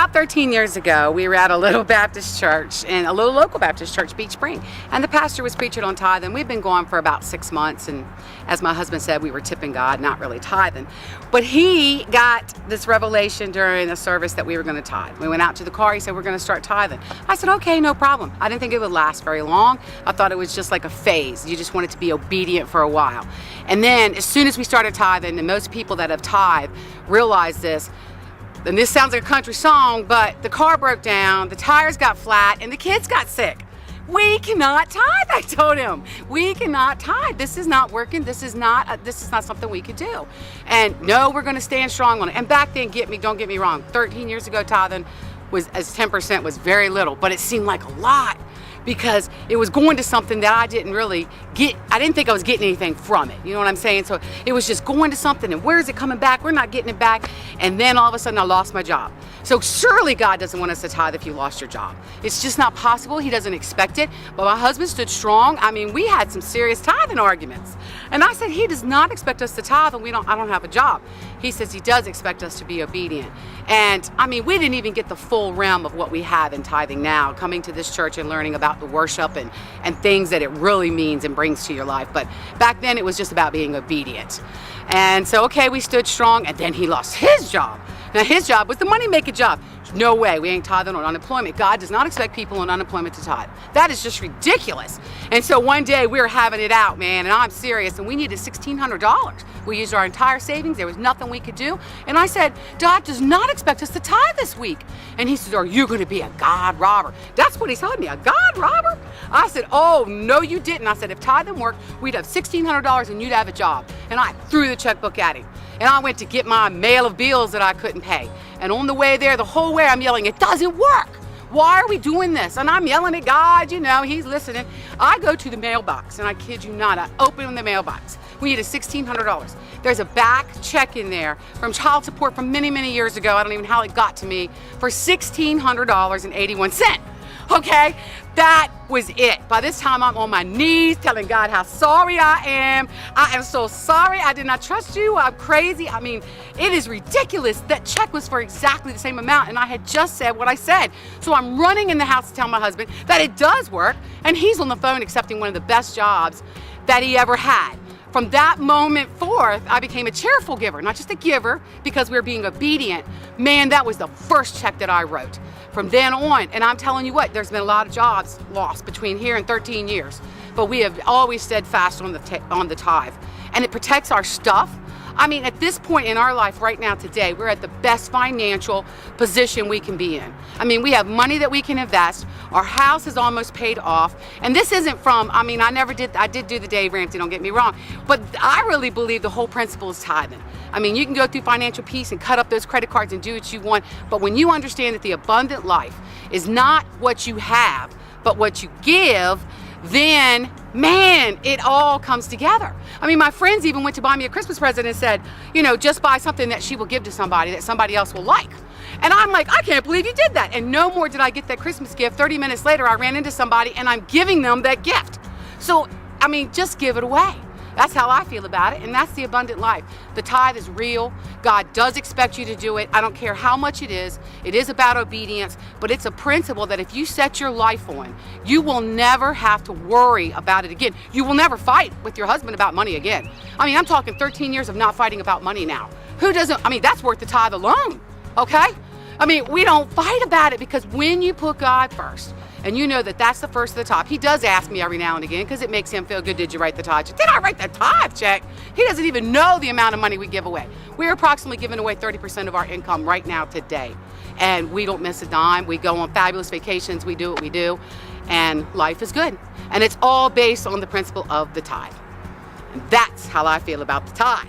about 13 years ago, we were at a little Baptist church, and a little local Baptist church, Beach Spring, and the pastor was preaching on tithing. We've been going for about 6 months, and as my husband said, we were tipping God, not really tithing. But he got this revelation during the service that we were going to tithe. We went out to the car. He said, we're going to start tithing. I said, okay, no problem. I didn't think it would last very long. I thought it was just like a phase. You just wanted to be obedient for a while. And then as soon as we started tithing, and most people that have tithed realize this, and this sounds like a country song, but the car broke down, the tires got flat, and the kids got sick. We cannot tithe, I told him. We cannot tithe. This is not working. This is not something we could do. And no, we're going to stand strong on it. And back then, don't get me wrong, 13 years ago, tithing was, as 10% was very little, but it seemed like a lot, because it was going to something that I didn't really get. I didn't think I was getting anything from it. You know what I'm saying? So it was just going to something, and where is it coming back? We're not getting it back. And then all of a sudden I lost my job. So surely God doesn't want us to tithe if you lost your job. It's just not possible. He doesn't expect it. But my husband stood strong. I mean, we had some serious tithing arguments. And I said, he does not expect us to tithe and I don't have a job. He says he does expect us to be obedient. And I mean, we didn't even get the full realm of what we have in tithing now, coming to this church and learning about the worship and things that it really means and brings to your life. But back then it was just about being obedient. And so, okay, we stood strong, and then he lost his job. Now his job was the money-making job. No way, we ain't tithing on unemployment. God does not expect people on unemployment to tithe. That is just ridiculous. And so one day we were having it out, man, and I'm serious, and we needed $1,600. We used our entire savings. There was nothing we could do. And I said, God does not expect us to tithe this week. And he said, are you going to be a God robber? That's what he told me, a God robber? I said, oh, no, you didn't. I said, if tithing worked, we'd have $1,600 and you'd have a job. And I threw the checkbook at him. And I went to get my mail of bills that I couldn't pay. And on the way there, the whole way I'm yelling, it doesn't work. Why are we doing this? And I'm yelling at God, you know, he's listening. I go to the mailbox, and I kid you not, I open the mailbox. We needed $1,600. There's a back check in there from child support from many, many years ago. I don't even know how it got to me, for $1,600.81. Okay, that was it. By this time, I'm on my knees telling God how sorry I am. I am so sorry. I did not trust you. I'm crazy. I mean, it is ridiculous. That check was for exactly the same amount, and I had just said what I said. So I'm running in the house to tell my husband that it does work, and he's on the phone accepting one of the best jobs that he ever had. From that moment forth, I became a cheerful giver, not just a giver because we were being obedient. Man, that was the first check that I wrote. From then on, and I'm telling you what, there's been a lot of jobs lost between here and 13 years, but we have always steadfast on the tithe, and it protects our stuff. I mean, at this point in our life right now today, we're at the best financial position we can be in. I mean, we have money that we can invest. Our house is almost paid off. And this isn't from, I mean, I did do the Dave Ramsey, don't get me wrong, but I really believe the whole principle is tithing. I mean, you can go through financial peace and cut up those credit cards and do what you want, but when you understand that the abundant life is not what you have, but what you give, then, man, it all comes together. I mean, my friends even went to buy me a Christmas present and said, you know, just buy something that she will give to somebody that somebody else will like. And I'm like, I can't believe you did that. And no more did I get that Christmas gift. 30 minutes later, I ran into somebody and I'm giving them that gift. So, I mean, just give it away. That's how I feel about it, and that's the abundant life. The tithe is real. God does expect you to do it. I don't care how much it is. It is about obedience, but it's a principle that if you set your life on, you will never have to worry about it again. You will never fight with your husband about money again. I mean, I'm talking 13 years of not fighting about money now. Who doesn't? I mean, that's worth the tithe alone, okay? I mean, we don't fight about it because when you put God first, and you know that that's the first of the top. He does ask me every now and again because it makes him feel good. Did you write the tithe check? Did I write the tithe check? He doesn't even know the amount of money we give away. We're approximately giving away 30% of our income right now today. And we don't miss a dime. We go on fabulous vacations. We do what we do. And life is good. And it's all based on the principle of the tithe. And that's how I feel about the tithe.